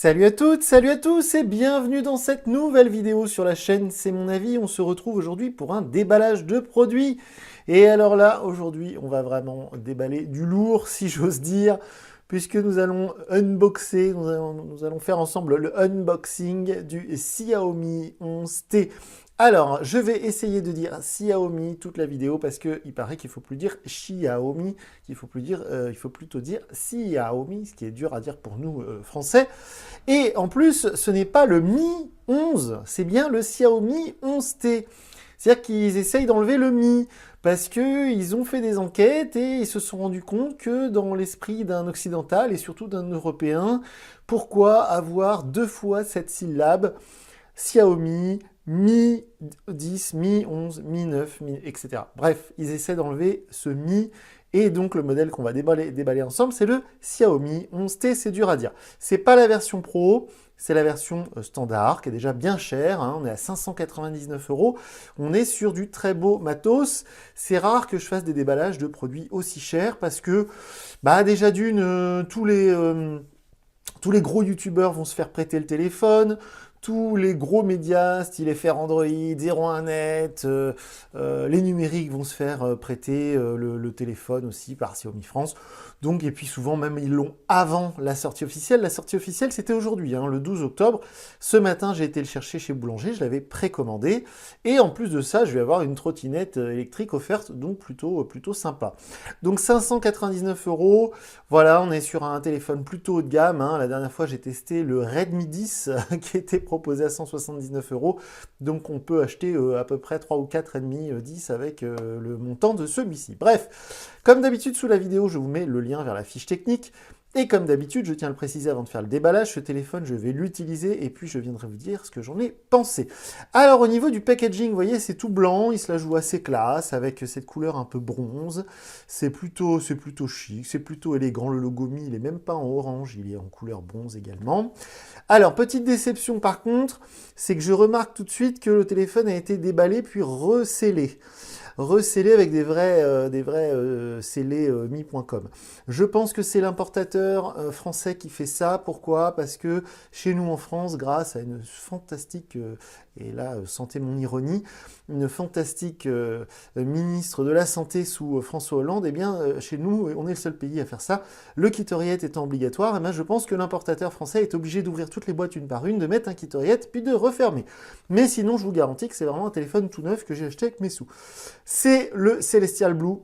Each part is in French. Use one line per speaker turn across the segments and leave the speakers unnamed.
Salut à toutes, salut à tous et bienvenue dans cette nouvelle vidéo sur la chaîne C'est mon avis. On se retrouve aujourd'hui pour un déballage de produits. Et alors là, aujourd'hui, on va vraiment déballer du lourd, si j'ose dire, puisque nous allons unboxer, nous allons faire ensemble le unboxing du Xiaomi 11T. Alors, je vais essayer de dire Xiaomi toute la vidéo parce qu'il paraît qu'il ne faut plus dire Xiaomi, qu'il faut plus dire, il faut plutôt dire Xiaomi, ce qui est dur à dire pour nous français. Et en plus, ce n'est pas le Mi 11, c'est bien le Xiaomi 11T. C'est-à-dire qu'ils essayent d'enlever le Mi, parce qu'ils ont fait des enquêtes et ils se sont rendus compte que dans l'esprit d'un occidental et surtout d'un européen, pourquoi avoir deux fois cette syllabe Xiaomi, Mi 10, Mi 11, Mi 9, etc. Bref, ils essaient d'enlever ce Mi. Et donc le modèle qu'on va déballer ensemble, c'est le Xiaomi 11T, c'est dur à dire. C'est pas la version Pro, c'est la version standard, qui est déjà bien chère, hein, on est à 599 €. On est sur du très beau matos. C'est rare que je fasse des déballages de produits aussi chers, parce que, bah déjà d'une, tous les gros youtubeurs vont se faire prêter le téléphone, tous les gros médias, style FR Android, 01net, les numériques vont se faire prêter le téléphone aussi par Xiaomi France. Donc, et puis souvent même ils l'ont avant la sortie officielle. La sortie officielle c'était aujourd'hui, hein, le 12 octobre. Ce matin j'ai été le chercher chez Boulanger, je l'avais précommandé. Et en plus de ça, je vais avoir une trottinette électrique offerte, donc plutôt sympa. Donc 599 €. Voilà, on est sur un téléphone plutôt haut de gamme, hein. La dernière fois, j'ai testé le Redmi 10 qui était proposé à 179 €. Donc, on peut acheter à peu près 3 ou 4 Redmi 10 avec le montant de celui-ci. Bref, comme d'habitude, sous la vidéo, je vous mets le lien vers la fiche technique. Et comme d'habitude, je tiens à le préciser avant de faire le déballage, ce téléphone, je vais l'utiliser et puis je viendrai vous dire ce que j'en ai pensé. Alors, au niveau du packaging, vous voyez, c'est tout blanc, il se la joue assez classe, avec cette couleur un peu bronze. C'est plutôt chic, c'est plutôt élégant. Le logo Mi, il n'est même pas en orange, il est en couleur bronze également. Alors, petite déception par contre, c'est que je remarque tout de suite que le téléphone a été déballé puis recellé. Recellé avec des vrais scellés mi.com. Je pense que c'est l'importateur français qui fait ça. Pourquoi? Parce que chez nous en France, grâce à une fantastique, et là, sentez mon ironie, une fantastique ministre de la Santé sous François Hollande, eh bien, chez nous, on est le seul pays à faire ça. Le kit oreillette étant obligatoire, eh bien, je pense que l'importateur français est obligé d'ouvrir toutes les boîtes une par une, de mettre un kit oreillette, puis de refermer. Mais sinon, je vous garantis que c'est vraiment un téléphone tout neuf que j'ai acheté avec mes sous. C'est le Celestial Blue.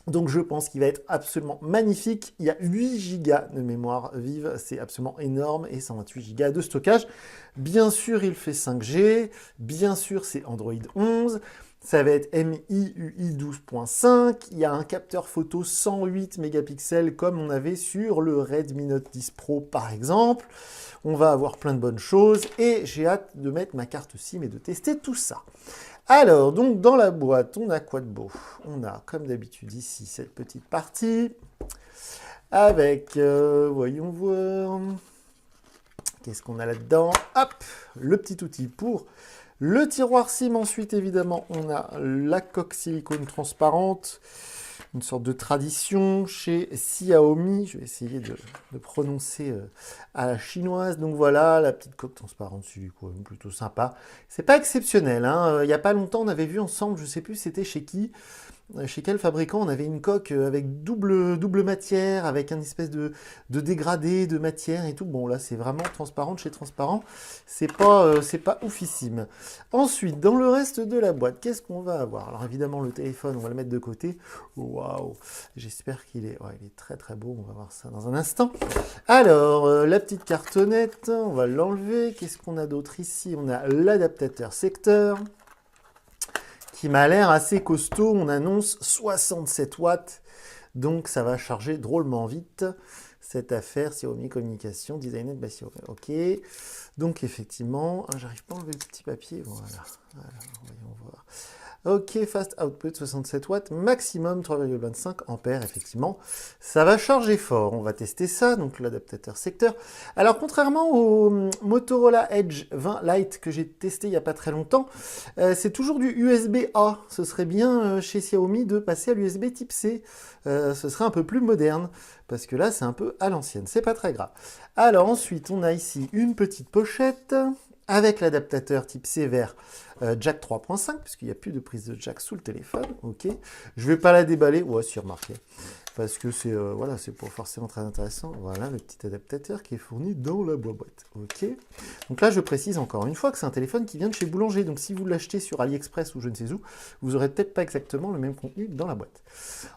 Donc je pense qu'il va être absolument magnifique. Il y a 8 Go de mémoire vive, c'est absolument énorme, et 128 Go de stockage. Bien sûr, il fait 5G, bien sûr, c'est Android 11. Ça va être MIUI 12.5, il y a un capteur photo 108 mégapixels comme on avait sur le Redmi Note 10 Pro par exemple. On va avoir plein de bonnes choses et j'ai hâte de mettre ma carte SIM et de tester tout ça. Alors, donc dans la boîte, on a quoi de beau? On a, comme d'habitude, ici, cette petite partie, avec, voyons voir, qu'est-ce qu'on a là-dedans? Hop, le petit outil pour le tiroir SIM. Ensuite, évidemment, on a la coque silicone transparente, une sorte de tradition chez Xiaomi. Je vais essayer de prononcer à la chinoise. Donc voilà, la petite coque transparente, c'est plutôt sympa. C'est pas exceptionnel, hein. Il n'y a pas longtemps, on avait vu ensemble, je sais plus c'était chez qui, chez quel fabricant, on avait une coque avec double matière, avec un espèce de dégradé de matière et tout. Bon, là, c'est vraiment transparent de chez Transparent. C'est pas oufissime. Ensuite, dans le reste de la boîte, qu'est-ce qu'on va avoir? Alors, évidemment, le téléphone, on va le mettre de côté. Waouh! J'espère qu'il est, ouais, il est très très beau. On va voir ça dans un instant. Alors, la petite cartonnette, on va l'enlever. Qu'est-ce qu'on a d'autre ici? On a l'adaptateur secteur, qui m'a l'air assez costaud. On annonce 67 watts, donc ça va charger drôlement vite. Cette affaire, Xiaomi Communication, designed by Xiaomi. Ok, donc effectivement, j'arrive pas à enlever le petit papier. Voilà, voyons voir. Ok, fast output 67 watts, maximum 3,25 ampères, effectivement. Ça va charger fort, on va tester ça, donc l'adaptateur secteur. Alors, contrairement au Motorola Edge 20 Lite que j'ai testé il n'y a pas très longtemps, c'est toujours du USB-A. Ce serait bien chez Xiaomi de passer à l'USB type C. Ce serait un peu plus moderne, parce que là, c'est un peu à l'ancienne. C'est pas très grave. Alors, ensuite, on a ici une petite pochette avec l'adaptateur type C vers jack 3.5, puisqu'il n'y a plus de prise de jack sous le téléphone. Ok, je vais pas la déballer. Ouais, si, remarqué. Parce que c'est voilà, c'est pas forcément très intéressant. Voilà le petit adaptateur qui est fourni dans la boîte. Ok. Donc là, je précise encore une fois que c'est un téléphone qui vient de chez Boulanger. Donc si vous l'achetez sur AliExpress ou je ne sais où, vous aurez peut-être pas exactement le même contenu dans la boîte.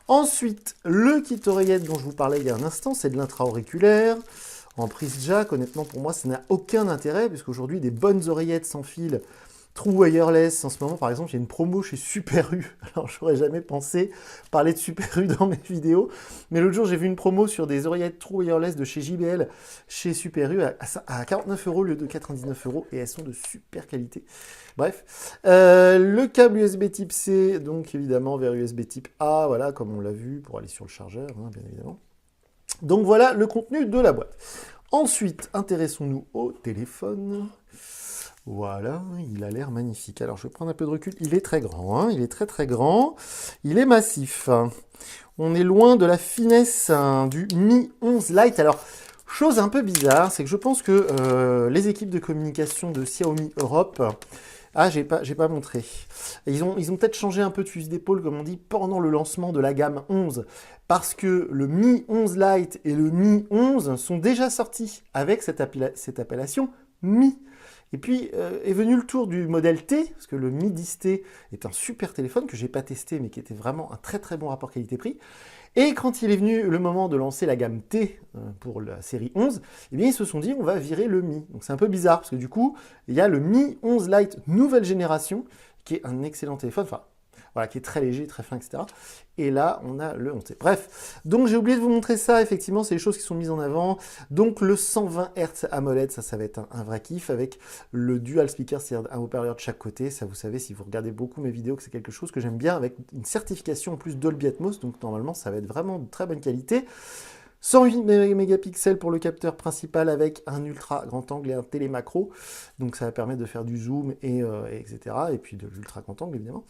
Ensuite, le kit oreillette dont je vous parlais il y a un instant, c'est de l'intra-auriculaire. En prise jack, honnêtement, pour moi, ça n'a aucun intérêt, puisqu'aujourd'hui, des bonnes oreillettes sans fil, true wireless, en ce moment, par exemple, il y a une promo chez Super U. Alors, j'aurais jamais pensé parler de Super U dans mes vidéos, mais l'autre jour, j'ai vu une promo sur des oreillettes true wireless de chez JBL, chez Super U, à 49 € au lieu de 99 €, et elles sont de super qualité. Bref, le câble USB type C, donc évidemment vers USB type A, voilà, comme on l'a vu, pour aller sur le chargeur, hein, bien évidemment. Donc voilà le contenu de la boîte. Ensuite, intéressons-nous au téléphone. Voilà, il a l'air magnifique. Alors, je vais prendre un peu de recul. Il est très grand, hein, il est très très grand. Il est massif. On est loin de la finesse du Mi 11 Lite. Alors, chose un peu bizarre, c'est que je pense que les équipes de communication de Xiaomi Europe... Ah, j'ai pas montré. Ils ont peut-être changé un peu de fusil d'épaule, comme on dit, pendant le lancement de la gamme 11, parce que le Mi 11 Lite et le Mi 11 sont déjà sortis avec cette appellation Mi. Et puis est venu le tour du modèle T, parce que le Mi 10T est un super téléphone que j'ai pas testé, mais qui était vraiment un très très bon rapport qualité-prix. Et quand il est venu le moment de lancer la gamme T pour la série 11, eh bien ils se sont dit on va virer le Mi. Donc c'est un peu bizarre parce que du coup, il y a le Mi 11 Lite nouvelle génération qui est un excellent téléphone, enfin voilà, qui est très léger, très fin, etc. Et là, on a le 11T. Bref, donc j'ai oublié de vous montrer ça, effectivement, c'est les choses qui sont mises en avant. Donc le 120 Hz AMOLED, ça va être un vrai kiff avec le dual speaker, c'est-à-dire un haut-parleur de chaque côté. Ça, vous savez, si vous regardez beaucoup mes vidéos, que c'est quelque chose que j'aime bien, avec une certification en plus Dolby Atmos, donc normalement, ça va être vraiment de très bonne qualité. 108 mégapixels pour le capteur principal avec un ultra grand angle et un télémacro. Donc ça va permettre de faire du zoom etc. Et puis de l'ultra grand angle évidemment.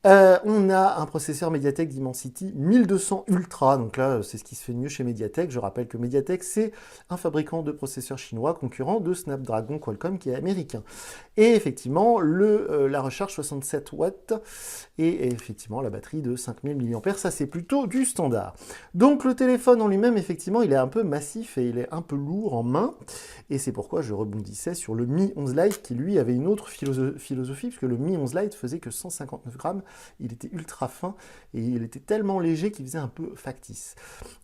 On a un processeur MediaTek Dimensity 1200 Ultra. Donc là, c'est ce qui se fait de mieux chez MediaTek. Je rappelle que MediaTek, c'est un fabricant de processeurs chinois concurrent de Snapdragon Qualcomm qui est américain. Et effectivement, la recharge 67 watts et effectivement la batterie de 5000 mAh. Ça, c'est plutôt du standard. Donc le téléphone en lui-même, effectivement, il est un peu massif et il est un peu lourd en main. Et c'est pourquoi je rebondissais sur le Mi 11 Lite qui, lui, avait une autre philosophie, puisque le Mi 11 Lite faisait que 159 grammes. Il était ultra fin et il était tellement léger qu'il faisait un peu factice.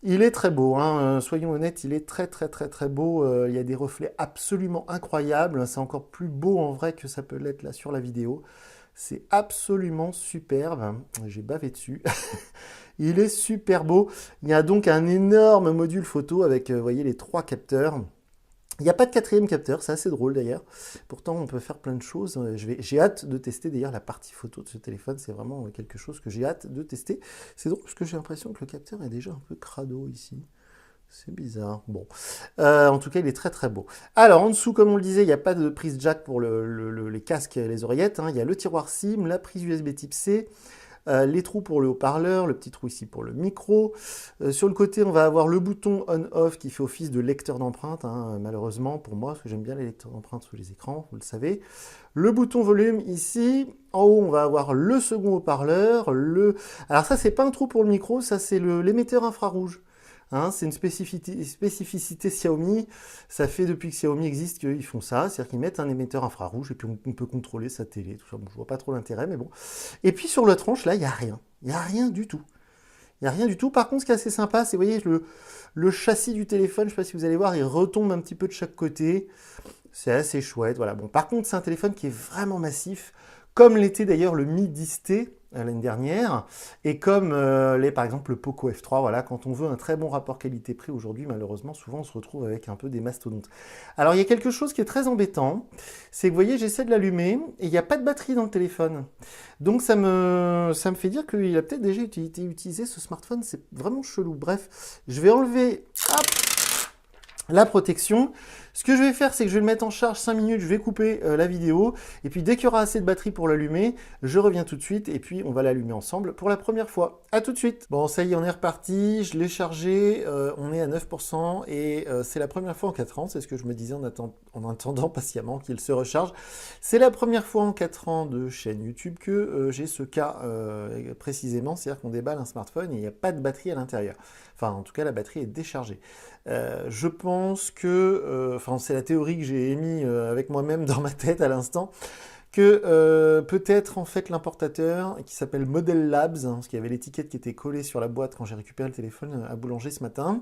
Il est très beau, hein, soyons honnêtes, il est très très très très beau. Il y a des reflets absolument incroyables. C'est encore plus beau en vrai que ça peut l'être là sur la vidéo. C'est absolument superbe. J'ai bavé dessus. Il est super beau. Il y a donc un énorme module photo avec, vous voyez, les 3 capteurs. Il n'y a pas de 4e capteur, c'est assez drôle d'ailleurs. Pourtant, on peut faire plein de choses. J'ai hâte de tester d'ailleurs la partie photo de ce téléphone. C'est vraiment quelque chose que j'ai hâte de tester. C'est drôle parce que j'ai l'impression que le capteur est déjà un peu crado ici. C'est bizarre. Bon. En tout cas, il est très très beau. Alors, en dessous, comme on le disait, il n'y a pas de prise jack pour les casques et les oreillettes. Hein. Il y a le tiroir SIM, la prise USB type C. Les trous pour le haut-parleur, le petit trou ici pour le micro. Sur le côté, on va avoir le bouton on-off qui fait office de lecteur d'empreintes, hein, malheureusement pour moi, parce que j'aime bien les lecteurs d'empreintes sous les écrans, vous le savez. Le bouton volume ici. En haut, on va avoir le second haut-parleur. Alors ça, c'est pas un trou pour le micro, ça c'est l'émetteur infrarouge. Hein, c'est une spécificité Xiaomi. Ça fait depuis que Xiaomi existe qu'ils font ça, c'est-à-dire qu'ils mettent un émetteur infrarouge et puis on peut contrôler sa télé. Tout ça. Bon, je vois pas trop l'intérêt, mais bon. Et puis sur la tranche, là, il n'y a rien. Il n'y a rien du tout. Il n'y a rien du tout. Par contre, ce qui est assez sympa, c'est, vous voyez, le châssis du téléphone, je ne sais pas si vous allez voir, il retombe un petit peu de chaque côté. C'est assez chouette. Voilà. Bon, par contre, c'est un téléphone qui est vraiment massif, comme l'était d'ailleurs le Mi 10T. l'année dernière. Et comme par exemple le Poco F3, voilà, quand on veut un très bon rapport qualité-prix aujourd'hui, malheureusement, souvent on se retrouve avec un peu des mastodontes. Alors il y a quelque chose qui est très embêtant, c'est que vous voyez, j'essaie de l'allumer et il n'y a pas de batterie dans le téléphone. Donc ça me fait dire qu'il a peut-être déjà été utilisé ce smartphone, c'est vraiment chelou. Bref, je vais enlever hop, la protection. Ce que je vais faire, c'est que je vais le mettre en charge 5 minutes, je vais couper la vidéo, et puis dès qu'il y aura assez de batterie pour l'allumer, je reviens tout de suite, et puis on va l'allumer ensemble pour la première fois. À tout de suite. Bon, ça y est, on est reparti, je l'ai chargé, on est à 9%, et c'est la première fois en 4 ans, c'est ce que je me disais en attendant patiemment qu'il se recharge. C'est la première fois en 4 ans de chaîne YouTube que j'ai ce cas précisément, c'est-à-dire qu'on déballe un smartphone et il n'y a pas de batterie à l'intérieur. Enfin, en tout cas, la batterie est déchargée. Je pense que, c'est la théorie que j'ai émise avec moi-même dans ma tête à l'instant, que peut-être en fait l'importateur qui s'appelle Model Labs, parce qu'il y avait l'étiquette qui était collée sur la boîte quand j'ai récupéré le téléphone à Boulanger ce matin,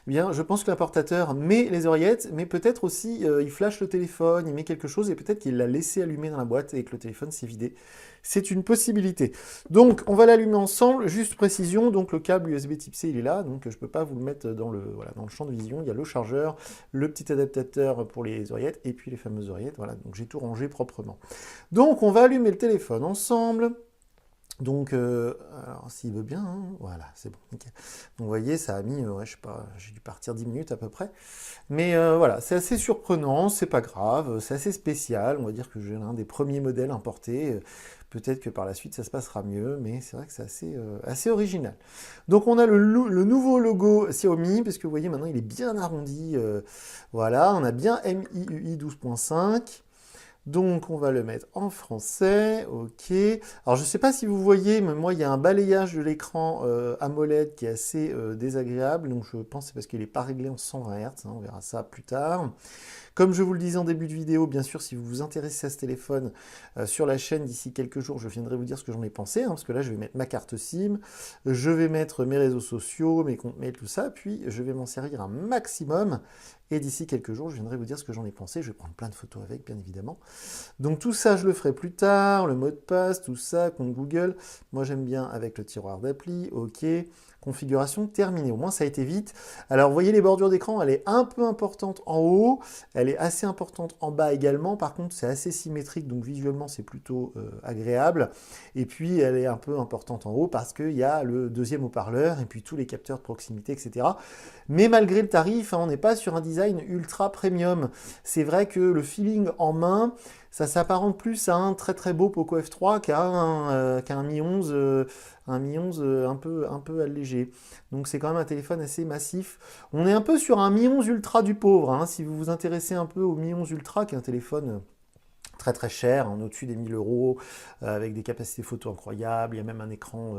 eh bien je pense que l'importateur met les oreillettes, mais peut-être aussi il flash le téléphone, il met quelque chose et peut-être qu'il l'a laissé allumer dans la boîte et que le téléphone s'est vidé. C'est une possibilité. Donc on va l'allumer ensemble, juste précision, donc le câble USB type C il est là, donc je ne peux pas vous le mettre dans le champ de vision, il y a le chargeur, le petit adaptateur pour les oreillettes et puis les fameuses oreillettes, voilà, donc j'ai tout rangé proprement. Donc on va allumer le téléphone ensemble. Donc, alors s'il veut bien, hein, voilà, c'est bon, nickel. Donc vous voyez, ça a mis, je sais pas, j'ai dû partir 10 minutes à peu près. Mais voilà, c'est assez surprenant, c'est pas grave, c'est assez spécial. On va dire que j'ai l'un des premiers modèles importés. Peut-être que par la suite ça se passera mieux, mais c'est vrai que c'est assez original. Donc on a le nouveau logo Xiaomi, parce que vous voyez maintenant il est bien arrondi. Voilà, on a bien MIUI 12.5. Donc on va le mettre en français, ok. Alors je ne sais pas si vous voyez, mais moi il y a un balayage de l'écran AMOLED qui est assez désagréable, donc je pense que c'est parce qu'il n'est pas réglé en 120 Hz, hein, on verra ça plus tard. Comme je vous le disais en début de vidéo, bien sûr, si vous vous intéressez à ce téléphone sur la chaîne, d'ici quelques jours, je viendrai vous dire ce que j'en ai pensé, hein, parce que là, je vais mettre ma carte SIM, je vais mettre mes réseaux sociaux, mes comptes mail, tout ça, puis je vais m'en servir un maximum, et d'ici quelques jours, je viendrai vous dire ce que j'en ai pensé, je vais prendre plein de photos avec, bien évidemment. Donc tout ça, je le ferai plus tard, le mot de passe, tout ça, compte Google, moi j'aime bien avec le tiroir d'appli, ok. Configuration terminée, au moins ça a été vite. Alors vous voyez les bordures d'écran, elle est un peu importante en haut, elle est assez importante en bas également, par contre c'est assez symétrique, donc visuellement c'est plutôt agréable. Et puis elle est un peu importante en haut parce qu'il y a le deuxième haut-parleur et puis tous les capteurs de proximité, etc. Mais malgré le tarif, hein, on n'est pas sur un design ultra premium. C'est vrai que le feeling en main, ça s'apparente plus à un très très beau Poco F3 qu'à un Mi 11, un peu allégé. Donc c'est quand même un téléphone assez massif. On est un peu sur un Mi 11 Ultra du pauvre, hein, si vous vous intéressez un peu au Mi 11 Ultra, qui est un téléphone très très cher, hein, au-dessus des 1000 euros, avec des capacités photo incroyables, il y a même un écran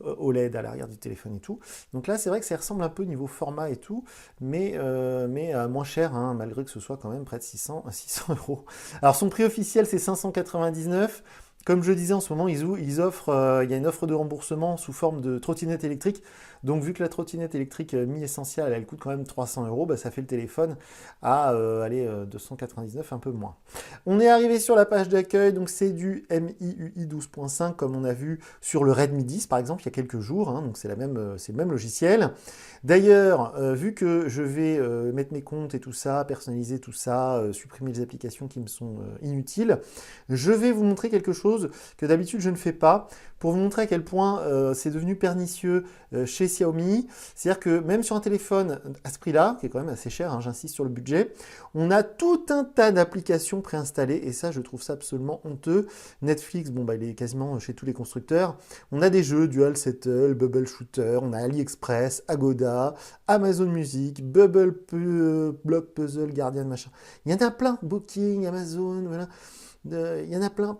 OLED à l'arrière du téléphone et tout. Donc là, c'est vrai que ça ressemble un peu niveau format et tout, mais moins cher, hein, malgré que ce soit quand même près de 600 euros. Alors son prix officiel, c'est 599. Comme je disais, en ce moment, ils offrent, il y a une offre de remboursement sous forme de trottinette électrique. Donc, vu que la trottinette électrique mi-essentielle, elle coûte quand même 300 euros, bah, ça fait le téléphone à 299, un peu moins. On est arrivé sur la page d'accueil, donc c'est du MIUI 12.5, comme on a vu sur le Redmi 10, par exemple, il y a quelques jours. Hein, donc, c'est le même logiciel. D'ailleurs, vu que je vais mettre mes comptes et tout ça, personnaliser tout ça, supprimer les applications qui me sont inutiles, je vais vous montrer quelque chose que d'habitude je ne fais pas, pour vous montrer à quel point c'est devenu pernicieux chez Xiaomi. C'est-à-dire que même sur un téléphone à ce prix-là, qui est quand même assez cher, hein, j'insiste sur le budget, on a tout un tas d'applications préinstallées, et ça je trouve ça absolument honteux. Netflix, bon bah il est quasiment chez tous les constructeurs. On a des jeux, Dual Settle, Bubble Shooter, on a AliExpress, Agoda, Amazon Music, Bubble Block Puzzle, Guardian, machin. Il y en a plein, Booking, Amazon, voilà. Il y en a plein,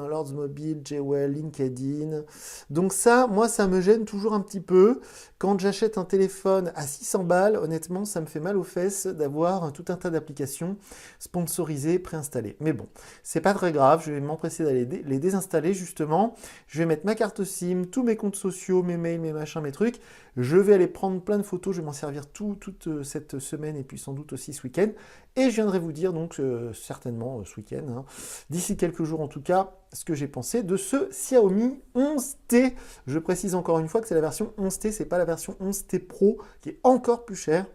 Lords Mobile, Jewel, LinkedIn. Donc ça, moi, ça me gêne toujours un petit peu. Quand j'achète un téléphone à 600 balles, honnêtement, ça me fait mal aux fesses d'avoir tout un tas d'applications sponsorisées, préinstallées. Mais bon, c'est pas très grave, je vais m'empresser d'aller les désinstaller justement. Je vais mettre ma carte SIM, tous mes comptes sociaux, mes mails, mes machins, mes trucs. Je vais aller prendre plein de photos, je vais m'en servir toute cette semaine et puis sans doute aussi ce week-end. Et je viendrai vous dire donc certainement ce week-end, hein, d'ici quelques jours en tout cas, ce que j'ai pensé de ce Xiaomi 11T. Je précise encore une fois que c'est la version 11T, c'est pas la version 11T Pro, qui est encore plus chère.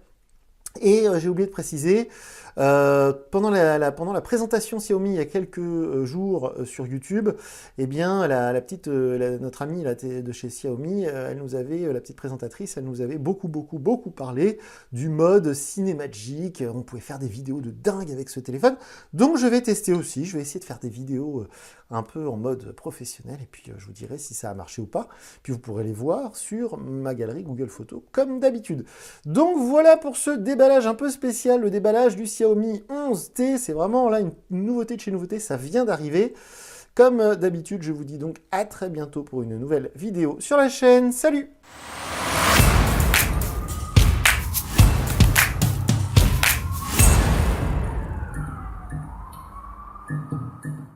Et j'ai oublié de préciser, pendant la présentation Xiaomi il y a quelques jours sur YouTube, eh bien notre amie de chez Xiaomi, la petite présentatrice, elle nous avait beaucoup parlé du mode Cinemagic. On pouvait faire des vidéos de dingue avec ce téléphone. Donc je vais tester aussi, je vais essayer de faire des vidéos un peu en mode professionnel, et puis je vous dirai si ça a marché ou pas. Puis vous pourrez les voir sur ma galerie Google Photos, comme d'habitude. Donc voilà pour ce déballage un peu spécial, le déballage du Xiaomi 11T. C'est vraiment là une nouveauté de chez nouveauté, ça vient d'arriver. Comme d'habitude, je vous dis donc à très bientôt pour une nouvelle vidéo sur la chaîne. Salut!